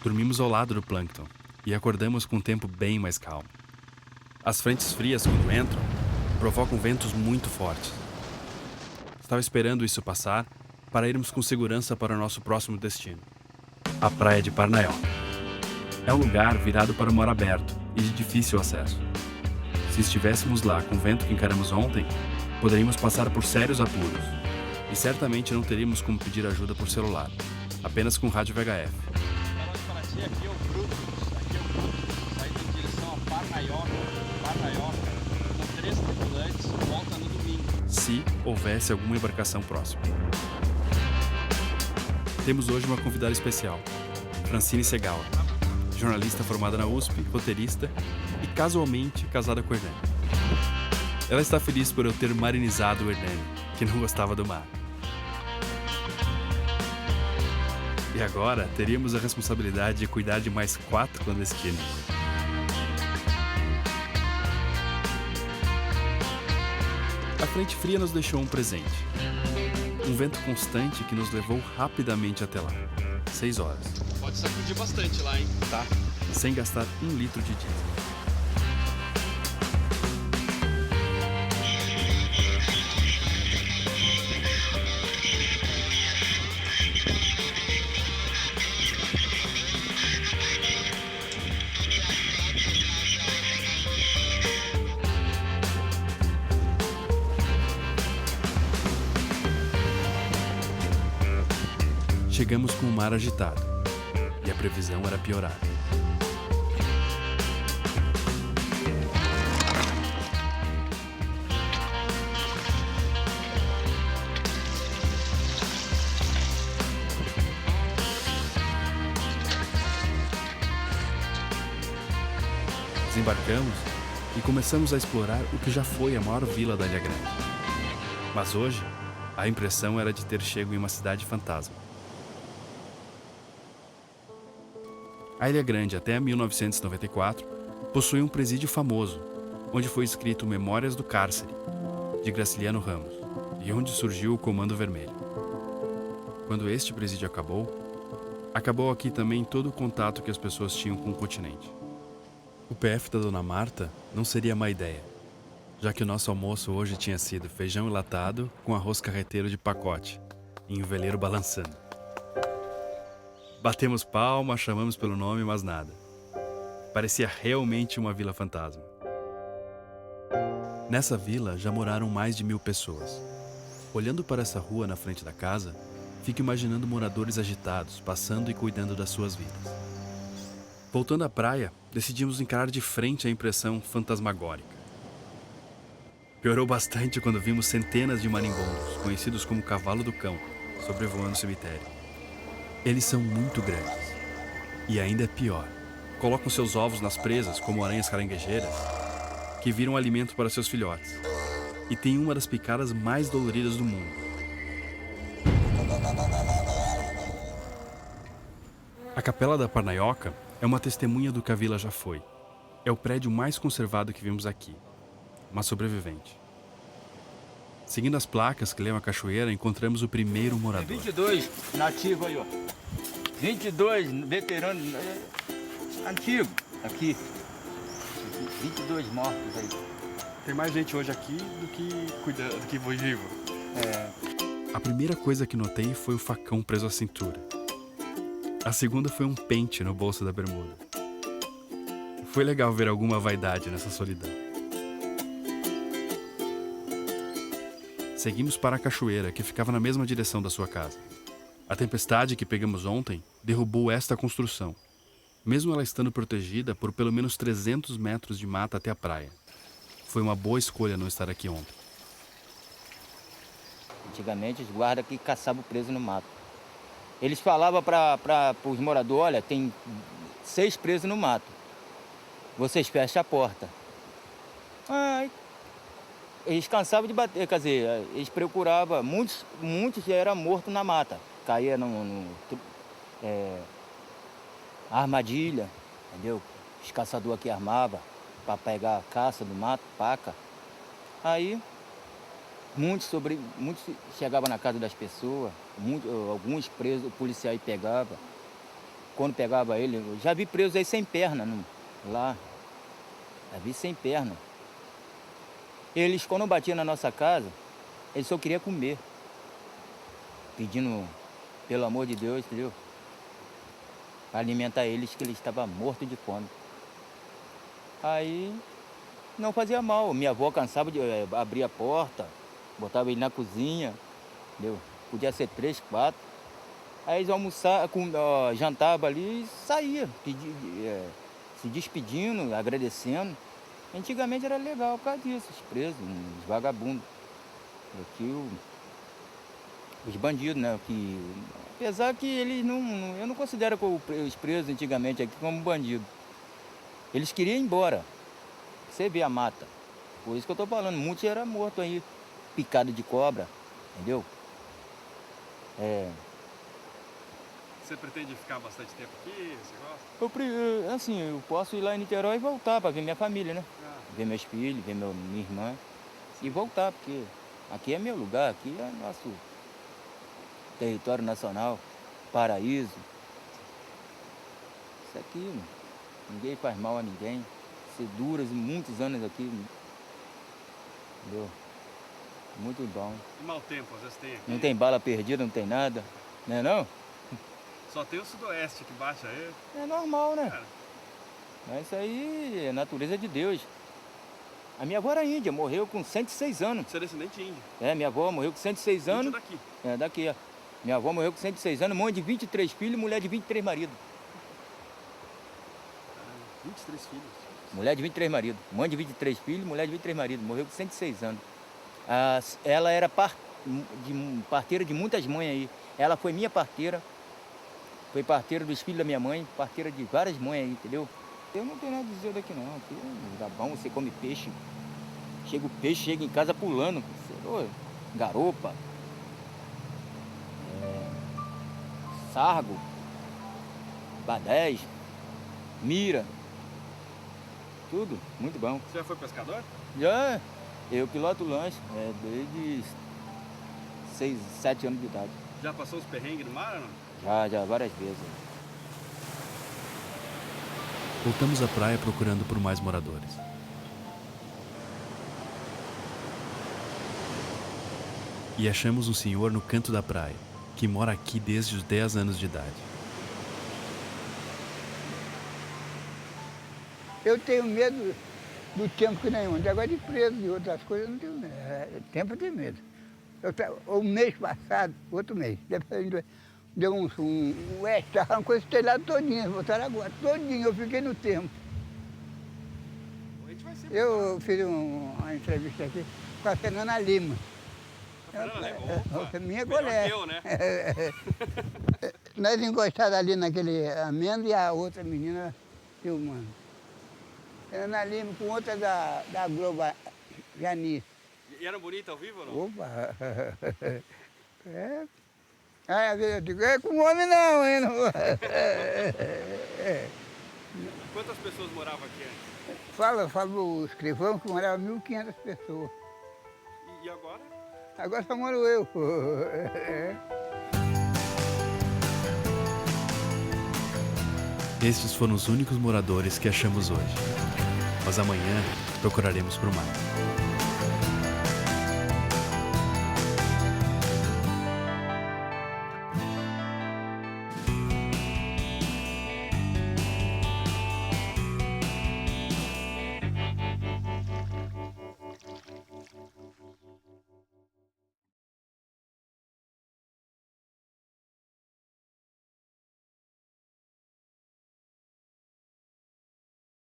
Dormimos ao lado do plâncton e acordamos com um tempo bem mais calmo. As frentes frias, quando entram, provocam ventos muito fortes. Estava esperando isso passar para irmos com segurança para o nosso próximo destino, a praia de Parnaioca. É um lugar virado para o mar aberto e de difícil acesso. Se estivéssemos lá com o vento que encaramos ontem, poderíamos passar por sérios apuros. E certamente não teríamos como pedir ajuda por celular, apenas com rádio VHF. Aqui é o Brutus, saindo em direção a Parnaioca, com 3 tripulantes, volta no domingo. Se houvesse alguma embarcação próxima. Temos hoje uma convidada especial, Francine Segal, jornalista formada na USP, roteirista e casualmente casada com o Hernani. Ela está feliz por eu ter marinizado o Hernani, que não gostava do mar. E agora teríamos a responsabilidade de cuidar de mais 4 clandestinos. A frente fria nos deixou um presente. Um vento constante que nos levou rapidamente até lá. 6 horas. Pode sacudir bastante lá, hein? Tá. Sem gastar 1 litro de diesel. Chegamos com o mar agitado, e a previsão era piorar. Desembarcamos e começamos a explorar o que já foi a maior vila da Ilha Grande. Mas hoje, a impressão era de ter chego em uma cidade fantasma. A Ilha Grande, até 1994, possuía um presídio famoso, onde foi escrito Memórias do Cárcere, de Graciliano Ramos, e onde surgiu o Comando Vermelho. Quando este presídio acabou aqui também todo o contato que as pessoas tinham com o continente. O PF da Dona Marta não seria má ideia, já que o nosso almoço hoje tinha sido feijão enlatado com arroz carreteiro de pacote, e um veleiro balançando. Batemos palma, chamamos pelo nome, mas nada. Parecia realmente uma vila fantasma. Nessa vila já moraram mais de 1000 pessoas. Olhando para essa rua na frente da casa, fico imaginando moradores agitados, passando e cuidando das suas vidas. Voltando à praia, decidimos encarar de frente a impressão fantasmagórica. Piorou bastante quando vimos centenas de marimbondos, conhecidos como cavalo do cão, sobrevoando o cemitério. Eles são muito grandes. E ainda é pior. Colocam seus ovos nas presas, como aranhas caranguejeiras, que viram alimento para seus filhotes. E tem uma das picadas mais doloridas do mundo. A Capela da Parnaioca é uma testemunha do que a vila já foi. É o prédio mais conservado que vimos aqui. Uma sobrevivente. Seguindo as placas que levam à cachoeira, encontramos o primeiro morador. 22 nativo aí, ó. 22 veterano antigo aqui. 22 mortos aí. Tem mais gente hoje aqui do que vivo. A primeira coisa que notei foi o facão preso à cintura. A segunda foi um pente no bolso da bermuda. Foi legal ver alguma vaidade nessa solidão. Seguimos para a cachoeira, que ficava na mesma direção da sua casa. A tempestade que pegamos ontem derrubou esta construção, mesmo ela estando protegida por pelo menos 300 metros de mata até a praia. Foi uma boa escolha não estar aqui ontem. Antigamente os guardas que caçavam preso no mato. Eles falavam para os moradores, olha, tem 6 presos no mato. Vocês fecham a porta. Eles cansavam de bater, quer dizer, eles procuravam, muitos já eram mortos na mata. Caía armadilha, entendeu? Os caçadores aqui armavam para pegar a caça do mato, paca. Aí, muitos chegavam na casa das pessoas, alguns presos, o policial pegavam. quando pegava ele, eu já vi preso aí sem perna lá. Já vi sem perna. Eles, quando batiam na nossa casa, eles só queriam comer. Pedindo, pelo amor de Deus, entendeu? Para alimentar eles, que eles estavam mortos de fome. Aí não fazia mal. Minha avó cansava de abrir a porta, botava ele na cozinha, entendeu? Podia ser 3, 4. Aí eles almoçavam, jantavam ali e saía, se despedindo, agradecendo. Antigamente era legal por causa disso, os presos, os vagabundos. Aqui os bandidos, né? Apesar que eles eu não considero os presos antigamente aqui como bandido. Eles queriam ir embora. Você vê a mata. Por isso que eu estou falando, muitos eram mortos aí, picado de cobra, entendeu? Você pretende ficar bastante tempo aqui? Você gosta? Eu posso ir lá em Niterói e voltar para ver minha família, né? Ah. Ver meus filhos, ver minha irmã. E voltar, porque aqui é meu lugar, aqui é nosso território nacional, paraíso. Isso aqui, ninguém faz mal a ninguém. Ser duras muitos anos aqui, entendeu? Muito bom. E mau tempo, às vezes tem aqui? Não tem bala perdida, não tem nada, né não? Só tem o sudoeste que bate aí. É normal, né? Cara. Mas isso aí é natureza de Deus. A minha avó era índia, morreu com 106 anos. Você é descendente índio? Minha avó morreu com 106 anos. Índio daqui? Daqui, ó. Minha avó morreu com 106 anos, mãe de 23 filhos, mulher de 23 maridos. 23 filhos. Mulher de 23 maridos. Mãe de 23 filhos, mulher de 23 maridos. Morreu com 106 anos. Ela era parteira de muitas mães aí. Ela foi minha parteira. Foi parteira dos filhos da minha mãe, parteira de várias mães aí, entendeu? Eu não tenho nada a dizer daqui não. Aqui é lugar bom, você come peixe. Chega o peixe, chega em casa pulando. Garopa. Sargo. Badés. Mira. Tudo, muito bom. Você já foi pescador? Já, eu piloto lanche, desde 6, 7 anos de idade. Já passou os perrengues no mar ou não? Já, várias vezes. Voltamos à praia procurando por mais moradores. E achamos um senhor no canto da praia, que mora aqui desde os 10 anos de idade. Eu tenho medo do tempo que nenhum. De agora de preso e outras coisas, eu não tenho medo. Tempo eu tenho medo. O mês passado, outro mês, deu um estava uma coisa telhada todinha, botaram agora, todinho, eu fiquei no tempo. Eu fiz uma entrevista aqui com a Fernanda Lima. Minha colega. Eu, né? Nós encostados ali naquele amendo e a outra menina filmando. Fernanda Lima com outra da Globo, Janice. E eram bonitas ao vivo ou não? Opa! Aí às vezes eu digo, com homem não, hein? Quantas pessoas moravam aqui antes? Fala o escrivão que morava 1.500 pessoas. E agora? Agora só moro eu. Estes foram os únicos moradores que achamos hoje. Mas amanhã procuraremos por mais.